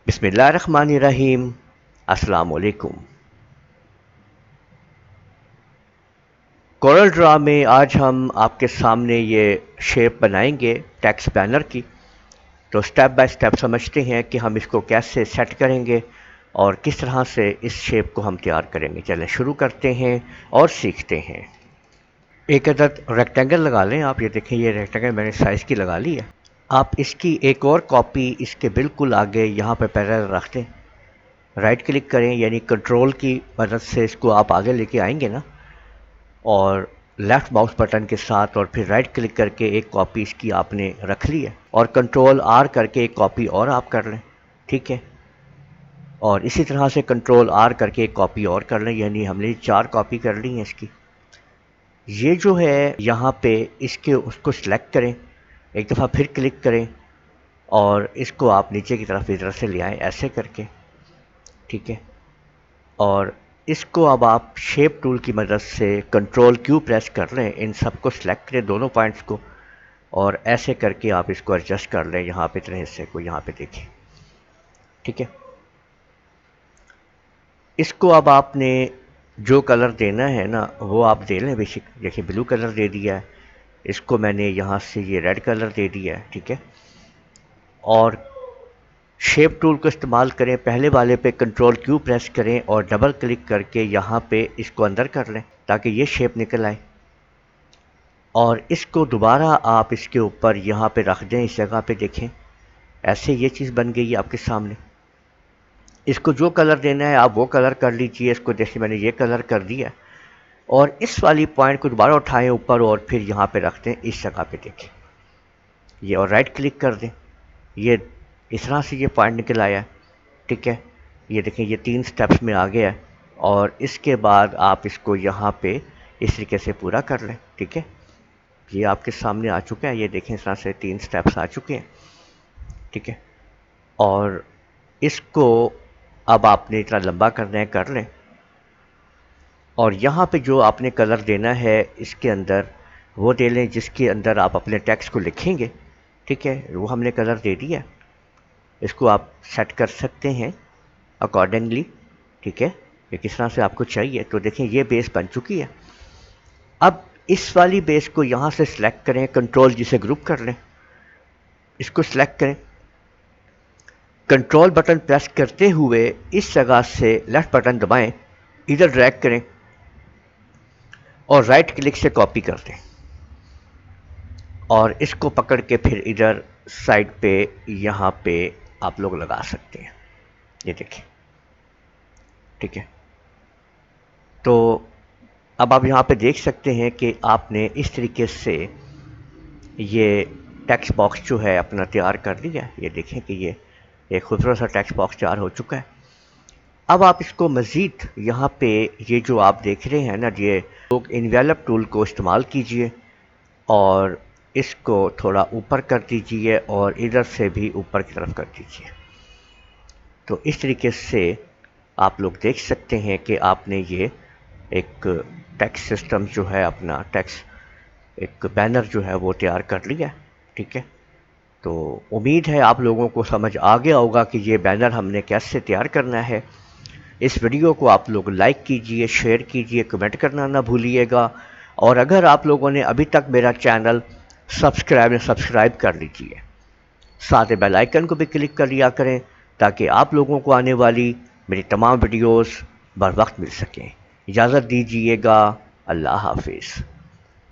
बिस्मिल्लाहिर्रहमानिर्रहीम। अस्सलाम वालेकुम। कोरल ड्रा में आज हम आपके सामने ये शेप बनाएंगे टेक्स्ट बैनर की। तो स्टेप बाय स्टेप समझते हैं कि हम इसको कैसे सेट करेंगे और किस तरह से इस शेप को हम तैयार करेंगे। चलें शुरू करते हैं और सीखते हैं। एक अदद रेक्टेंगल लगा लें आप। ये देखें, ये रेक्टेंगल मैंने साइज़ की लगा ली है। आप इसकी एक और कॉपी इसके बिल्कुल आगे यहाँ पे पैरेलल रख दें। राइट क्लिक करें, यानी कंट्रोल की मदद से इसको आप आगे लेके आएंगे ना, और लेफ़्ट माउस बटन के साथ और फिर राइट क्लिक करके एक कॉपी इसकी आपने रख ली है, और कंट्रोल आर करके एक कॉपी और आप कर लें। ठीक है, और इसी तरह से कंट्रोल आर करके एक कॉपी और कर लें, यानी हमने 4 कॉपी कर ली हैं इसकी। ये जो है यहाँ पे इसके उसको सिलेक्ट करें, एक दफ़ा फिर क्लिक करें और इसको आप नीचे की तरफ इधर से ले आएँ ऐसे करके। ठीक है, और इसको अब आप शेप टूल की मदद से कंट्रोल क्यू प्रेस कर लें, इन सब को सिलेक्ट करें दोनों पॉइंट्स को, और ऐसे करके आप इसको एडजस्ट कर लें यहाँ पे इतने हिस्से को यहाँ पे देखें। ठीक है, इसको अब आपने जो कलर देना है ना वो आप दे लें। बेसिक देखिए ब्लू कलर दे दिया है, इसको मैंने यहाँ से ये रेड कलर दे दिया है। ठीक है, और शेप टूल को इस्तेमाल करें, पहले वाले पे कंट्रोल क्यू प्रेस करें और डबल क्लिक करके यहाँ पे इसको अंदर कर लें ताकि ये शेप निकल आए, और इसको दोबारा आप इसके ऊपर यहाँ पे रख दें इस जगह पे। देखें ऐसे ये चीज़ बन गई है आपके सामने। इसको जो कलर देना है आप वो कलर कर लीजिए। इसको जैसे मैंने ये कलर कर दिया, और इस वाली पॉइंट को दोबारा उठाएं ऊपर और फिर यहाँ पे रख दें इस जगह पे। देखें ये, और राइट क्लिक कर दें, ये इस तरह से ये पॉइंट निकल आया है। ठीक है, ये देखें ये 3 स्टेप्स में आ गया है, और इसके बाद आप इसको यहाँ पे इस तरीके से पूरा कर लें। ठीक है, ये आपके सामने आ चुका है, ये देखें इस तरह से 3 स्टेप्स आ चुके हैं। ठीक है, और इसको अब आपने इतना लंबा करना है कर लें, और यहाँ पे जो आपने कलर देना है इसके अंदर वो दे लें जिसके अंदर आप अपने टेक्स्ट को लिखेंगे। ठीक है, वो हमने कलर दे दिया, इसको आप सेट कर सकते हैं अकॉर्डिंगली। ठीक है, ये किस तरह से आपको चाहिए। तो देखें ये बेस बन चुकी है। अब इस वाली बेस को यहाँ से सिलेक्ट करें, कंट्रोल जिसे ग्रुप कर लें, इसको सिलेक्ट करें, कंट्रोल बटन प्रेस करते हुए इस जगह से लेफ़्ट बटन दबाएं, इधर ड्रैग करें और राइट क्लिक से कॉपी कर दें, और इसको पकड़ के फिर इधर साइड पे यहाँ पे आप लोग लगा सकते हैं। ये देखें। ठीक है, तो अब आप यहाँ पे देख सकते हैं कि आपने इस तरीके से ये टेक्स्ट बॉक्स जो है अपना तैयार कर लिया है। ये देखें कि ये एक खूबसूरत सा टेक्स्ट बॉक्स तैयार हो चुका है। अब आप इसको मज़ीद यहाँ पे ये जो आप देख रहे हैं ना, ये लोग इन्वेलप टूल को इस्तेमाल कीजिए और इसको थोड़ा ऊपर कर दीजिए और इधर से भी ऊपर की तरफ कर दीजिए। तो इस तरीके से आप लोग देख सकते हैं कि आपने ये एक टेक्स्ट सिस्टम जो है अपना टेक्स्ट एक बैनर जो है वो तैयार कर लिया। ठीक है, तो उम्मीद है आप लोगों को समझ आ गया होगा कि ये बैनर हमने कैसे तैयार करना है। इस वीडियो को आप लोग लाइक कीजिए, शेयर कीजिए, कमेंट करना ना भूलिएगा, और अगर आप लोगों ने अभी तक मेरा चैनल सब्सक्राइब कर लीजिए, साथ ही बेल आइकन को भी क्लिक कर लिया करें ताकि आप लोगों को आने वाली मेरी तमाम वीडियोस बर वक्त मिल सकें। इजाज़त दीजिएगा, अल्लाह हाफिज़।